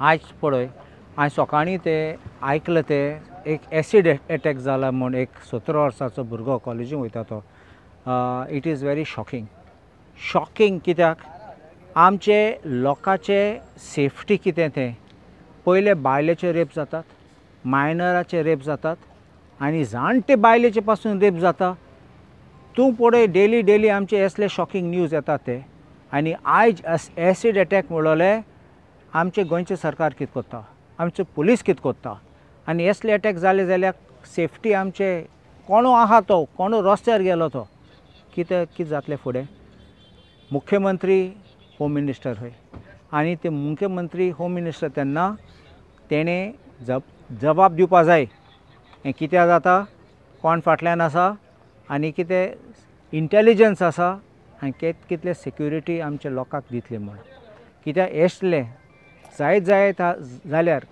आज पळय हांवें सकाळीं ते आयकलें ते एक एसीड एटॅक जाला म्हूण एक 17 वर्साचो भुरगो कॉलेजींत वयता तो इट इज व्हेरी शॉकिंग कित्याक आमचे लोकांचे सेफ्टी कितें तें पयले बायलेचे रेप जातात मायनराचे रेप जातात आनी जाणटे बायलेचे पासून रेप जाता तूं पळय डेली आमचे असले शॉकिंग न्यूज येतात ते आनी आयज एसीड एटॅक म्हणलोले आमचे गोंयचे सरकार कितें करता आमचे पुलीस कितें करता आनी असले अटॅक जाले जाल्यार सेफ्टी आमचे कोणू आहा तो कोणू रस्त्यार गेलो तो कितें जातलें फुडें मुख्यमंत्री होम मिनिस्टर खंय आनी ते मुख्यमंत्री होम मिनिस्टर तेन्ना तेणें जबाब दिवपा जाय हें कित्याक जाता कोण फाटल्यान आसा आनी कितें इंटेलिजन्स आसा आनी कितले सेक्युरिटी आमच्या लोकांक दितले म्हूण कित्याक असले जायत जाल्यार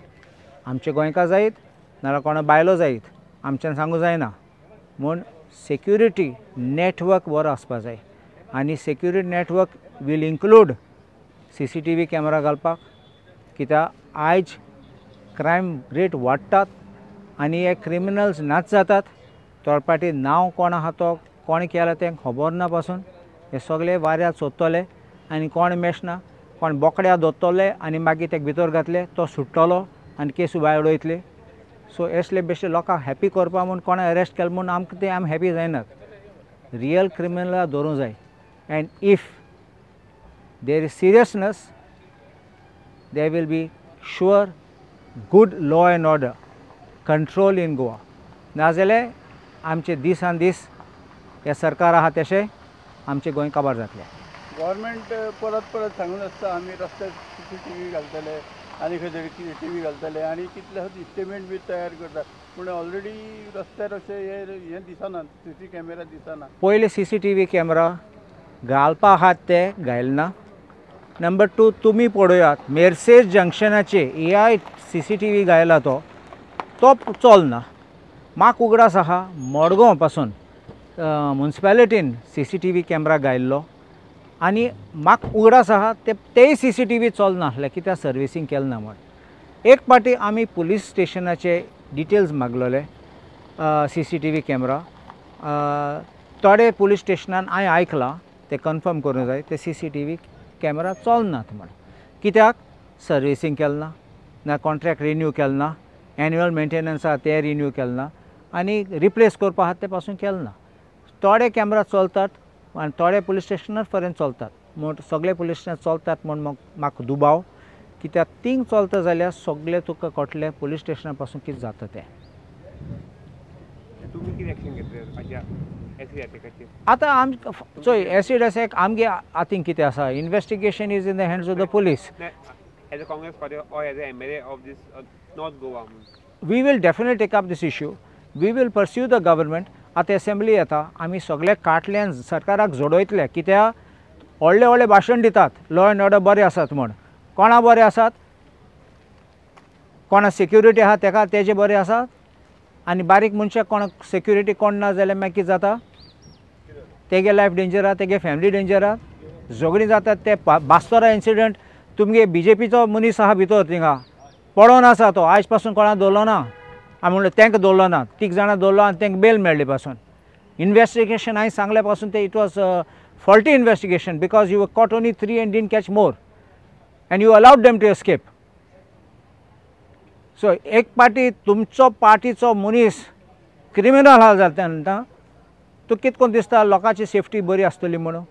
आमचे गोंयकार जायत नाल्यार कोणा बायलो जायत आमच्यान सांगूं जायना म्हूण सेक्युरिटी नेटवर्क बरो आसपा जाय आनी security network will include CCTV camera घालपाक कित्याक आयज क्रायम रेट वाडटात आनी हे क्रिमिनल्स नाच जातात तोळपाटी नांव कोण आहा तो कोण केला तें खबर ना पासून हे सगळे वाऱ्यार सोदतले आनी कोण मेळना कोण बोकड्या दोत्तले आनी मागीर तेका भितर घातले तो सुट्टलो आनी केसू भायर उडयतले सो असले बेश्टे लोकांक हॅप्पी करपा म्हूण कोणा अरेस्ट केलें म्हूण आमकां ते आमी हॅप्पी जायनात रियल क्रिमिनलाक धरूं जाय and if there is seriousness there will be sure good law and order control in Goa नाजाल्यार आमचे दिसान दीस हे सरकार आहा तशें आमचे गोंय काबार जातले गव्हर्मेंट परत सांगून आसता आमी रस्त्यार CCTV घालतले आनी खंय तरी TV घालतले आनी कितले इस्टिमेट बी तयार करतात पूण ऑलरेडी रस्त्यार अशें हें दिसना CC कॅमेरा दिसना पयले CCTV कॅमेरा घालपा आहात ते घायलना नंबर 2 तुमी पळयात मेर्सेस जंक्शनाचे AI CCTV घायला तो चलना म्हाका उगडास आहा मडगांव पासून म्युनिसिपालिटीन CCTV कॅमेरा घायल्लो आनी म्हाका उगडास आहा तेय CCTV चलना आसले कित्याक सर्विसींग केलें ना म्हण एक पाटी आमी पुलीस स्टेशनाचे डिटेल्स मागलोले CCTV कॅमेरा थोडे पुलीस स्टेशनान हांवें आयकलां ते कन्फर्म करूंक जाय ते CCTV कॅमेरा चलनात म्हण कित्याक सर्विसींग केलें ना कॉन्ट्रॅक्ट रिन्यू केलें ना एन्युअल मेंटेनन्स आहा ते रिन्यू केलें ना आनी रिप्लेस करपा आहा ते पासून केलें ना थोडे कॅमेरा चलतात आनी थोडे पुलीस स्टेशनार पर्यंत चलतात म्हूण सगळे पुलीस स्टेशन चलतात म्हूण म्हाका दुबाव कित्याक तींग चलता जाल्यार सगळे तुका कळटलें पुलीस स्टेशना पासून कितें जाता तें आतां आम चोय एसीड अटॅक आमगे हातीन कितें आसा investigation is in the hands of the police As a Congress party or as an MLA of this North Goa? We will definitely take up this issue. We will pursue the government. आतां assembly येता आमी सगळे काटल्यान सरकाराक जोडयतले कित्याक व्हडले भाशण दितात law and order बरें आसात म्हूण कोणा बरें आसात कोणा सेक्युरिटी आहा तेका तेजे बरें आसात आनी बारीक मनशाक कोणाक सेक्युरिटी कोण ना जाल्यार मागीर कितें जाता तेगे लायफ डेंजर आहा तेगे फॅमिली डेंजर आहा झगडीं जातात ते बास्तोरा इन्सिडंट तुमगे BJPचो मनीस आहा भितर थिंगा पडोन आसा तो आयज पासून कोणा दवरलो ना हांवें म्हणलें तांकां दवरलो ना 3 जाणां दवरलो आनी तांकां बेल मेळ्ळी पासून इन्वेस्टिगेशन हांवें सांगले पासून ते it was faulty investigation because you were caught only 3 and didn't catch more and you allowed them to escape so एक पाटी तुमचो पार्टीचो मनीस क्रिमिनल हा जाता तूं कितें कोन्न दिसता लोकांची सेफ्टी बरी आसतली म्हणून